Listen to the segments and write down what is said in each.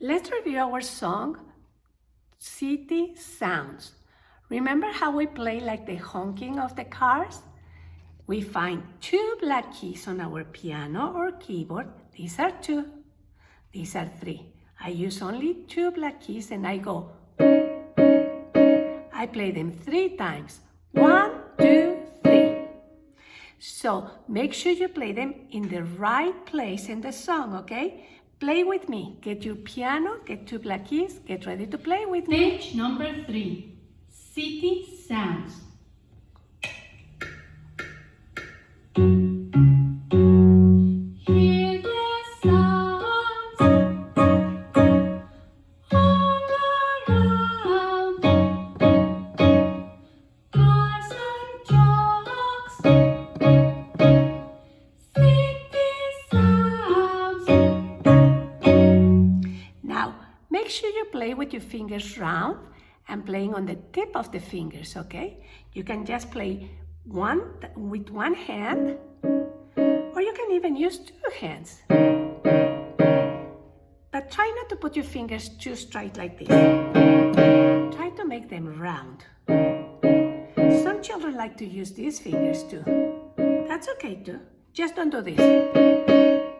Let's review our song, City Sounds. Remember how we play like the honking of the cars? We find two black keys on our piano or keyboard. These are two. These are three. I use only two black keys and I go. I play them 3 times. 1, 2, 3. So make sure you play them in the right place in the song, okay? Play with me. Get your piano, get 2 black keys, get ready to play with me. Page number 3, City Sounds. Hear the sounds all around. Cars and trucks. City sounds. Now, make sure you play with your fingers round and playing on the tip of the fingers, okay? You can just play with one hand, or you can even use 2 hands. But try not to put your fingers too straight like this. Try to make them round. Some children like to use these fingers too. That's okay too. Just don't do this.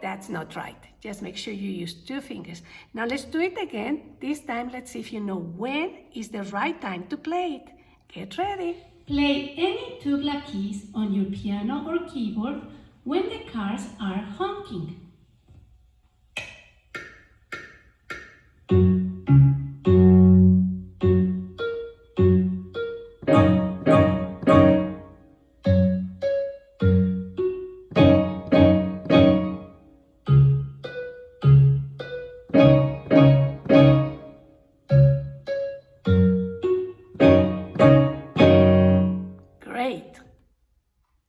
That's not right. Just make sure you use 2 fingers. Now let's do it again. This time let's see if you know when is the right time to play it. Get ready. Play any 2 black keys on your piano or keyboard when the cars are honking.